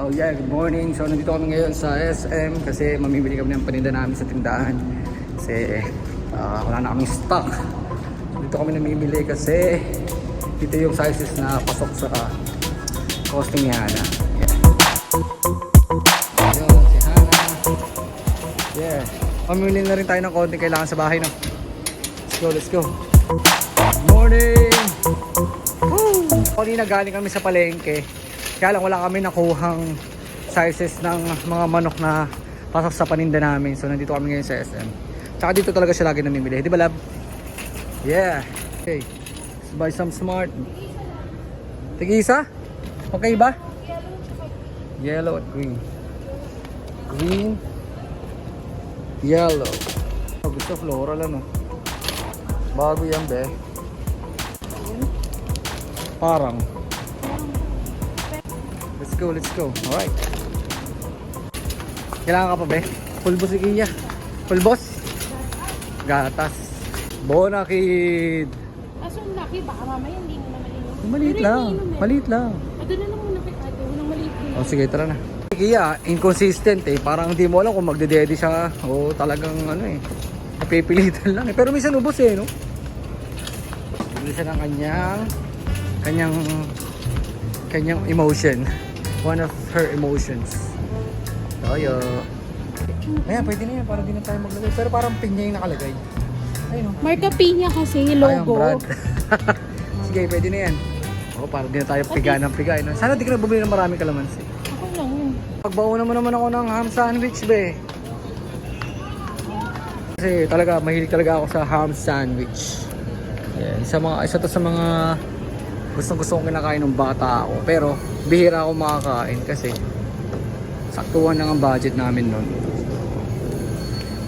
Oh yeah, good morning. So nandito kami ngayon sa SM kasi mamimili kami ng paninda namin sa tindahan. Kasi wala na kaming stock. So dito kami namimili kasi dito yung sizes na pasok sa costing ni Hana. Yeah. Yun, si Hana. Yeah. Mamimili na rin tayo ng konti kailangan sa bahay, no? Let's go. Good morning! Woo! Kanina galing kami sa palengke. Kaya lang wala kami nakuhang sizes ng mga manok na pasok sa paninda namin. So nandito kami ngayon sa SM. Tsaka dito talaga siya lagi namimili. Di ba, lab? Yeah. Okay. Let's buy some smart. Tig-isa? Okay ba? Yellow at green. Green. Yellow. Oh, gusto floral ano. Bago yan, be. Parang. Let's go. Alright. Kailangan ka pa, be? Pulbos si Kia. Pulbos? Gatas. Bonakid. Kaso ang laki, baka mamaya hindi mo naman inom. Maliit lang. Maliit lang. Ado na lang muna kay ate. Walang maliit din. O sige, tara na. Si Kia, inconsistent eh. Parang hindi mo alam kung magdedede siya o talagang ano eh. Napipilitan lang eh. Pero minsan ubos eh, no? Bili siya ng kanyang emotion. One of her emotions. Toyo. Ayan, pwede na yan. Para di na tayo maglagay. Pero parang pinya yung nakalagay. Ayun o. Marka Piña kasi, logo. Brand. Sige, pwede na yan. O, para di na tayo piga ng piga. No? Sana di ka na bumili ng maraming kalamansi. Ako lang yun. Pagbauna mo naman ako ng ham sandwich, be. Kasi talaga, mahilig talaga ako sa ham sandwich. Yan. Isa to sa mga gustong kong kinakain ng bata ako. Pero, bihira ako makakain kasi saktuhan lang ang budget namin nun.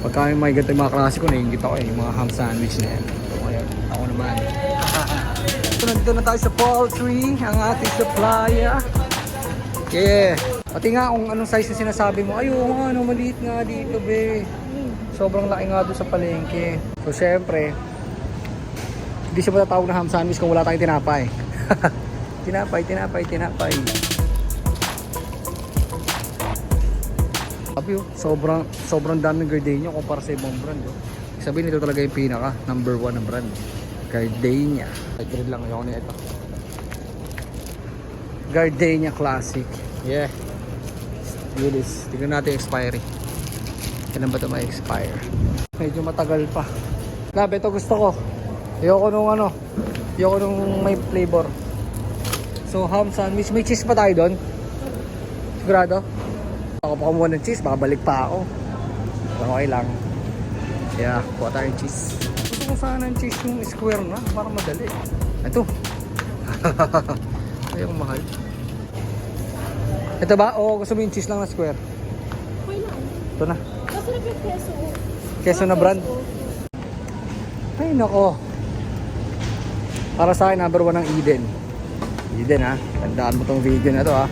Pagka may ganito yung mga klase ko, naiingit ako eh. Yung mga ham sandwich na yan. So, kaya ako naman. So, nandito na tayo sa poultry, ang ating supplier. Yeah. Pati nga kung anong size yung sinasabi mo, ayaw nga, ano, maliit nga dito, be. Sobrang laki nga doon sa palengke. So, syempre, hindi siya matatawag na ham sandwich kung wala tayong tinapay. Tinapay. Sobrang daming gardenia kumpara sa ibang brand. Sabihin nito talaga yung pinaka number 1 na brand. Gardenia. Agreed lang ayoko na ito. Gardenia Classic. Yeah. Yun is. Tingnan natin yung expiry. Kailan ba ito ma-expire? Medyo matagal pa. Grabe, ito gusto ko. Ayoko nung may flavor. So ham sandwich. May cheese pa tayo doon? Sigurado? Ako pa kumuha ng cheese, baka balik pa ako. Pero okay lang. Yeah, kuha tayong cheese. Gusto ko sana ng cheese yung square na, para madali. Ito. Ayong mahal. Ito ba? O gusto mo yung cheese lang na square? Okay na. Ito na. Masarap yung keso. Keso na brand? Ay nako. Para sa akin, number 1 ang Eden. Eden ha. Tandaan mo tong video na to ha.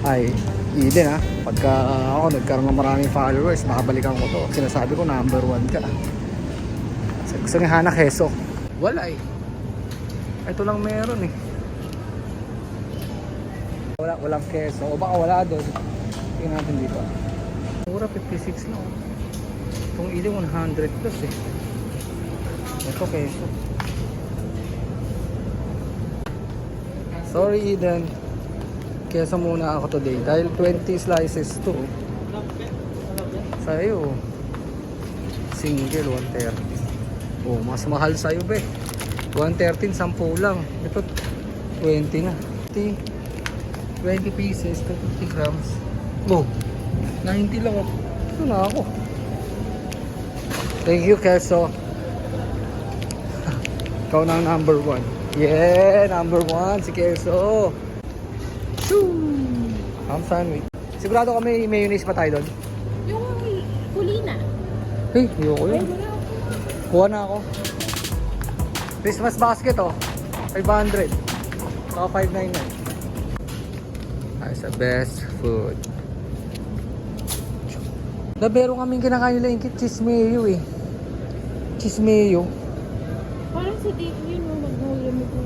Ay, Eden ha. Pagka ako nagkaroon ng maraming followers, makabalikan ko to. Sinasabi ko number 1 ka. Gusto ni Hana keso. Wala eh. Ito lang meron eh. Walang keso. O baka wala doon. Tingnan natin dito. Mura 56 lang. Itong Eden 100 plus eh. Ito keso. Sorry Eden. Keso muna ako today dahil 20 slices to. Sa'yo single 130. Oh, mas mahal sa'yo be. 113 10 lang. Ito 20 na. 20 pieces to 50 grams. Oh, 90 lang ako. Ito na ako. Thank you keso. Ikaw na ang number 1. Yeah, number 1 si keso. Ham sandwich. Sigurado kami mayonnaise pa tayo doon. Yung huli na. Hey, ayoko yun. Kuha na ako. Christmas basket oh. 500. Saka 599. That's the best food. Labero kaming kinakain nila yung cheese mayo eh. Cheese mayo. Parang sa date yun, magmula mo po.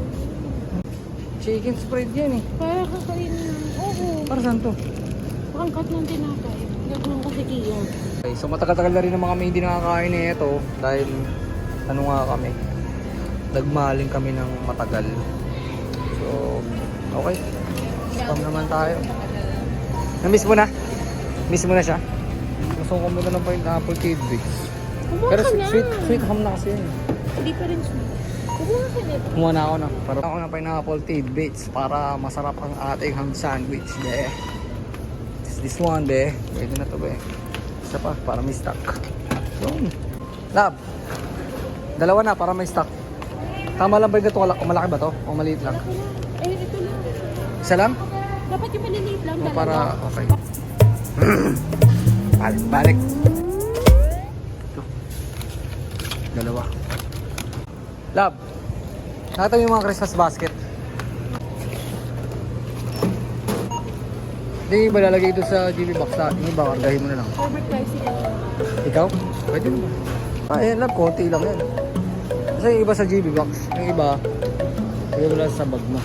Chicken spread yan eh. Para kakainin. Oh, Para saan to? Pangkat ng tinapay. Gagawin ko si Kiyo. Okay, so matagal-tagal na rin naman kami hindi nakakain ito dahil ano nga kami, nagmaling kami ng matagal. So, okay. Spam naman tayo. Na-miss mo na? Miss mo na siya? Gusto ko muna ng pineapple tidbits. Kumuha Pero ka na. sweet ham na kasi yun. Hindi pa rin sweet. Kumuha ka na. Kumuha na ako na. Para ako ng pineapple tidbits para masarap ang ating ham sandwich. Be. This one, be. Pwede na to, be. Isa pa, para may stock. So, lab. Dalawa na, para may stock. Tama lang ba yung gato? Malaki ba to? O maliit lang? Ako lang. Eh, ito lang. Isa lang? Dapat yung maliliit lang. O Dalawa. para, okay. Balik. Ito. Dalawa. Lab. Nakita mo yung mga Christmas basket. Hindi ba lalagay ito sa GB box na? Hindi ba? Kargahin mo na lang. Overpricing ito. Ikaw? Pwede naman. Ayan lang, konti lang yan. Kasi yung iba sa GB box. Yung iba, yung wala sa bag mo.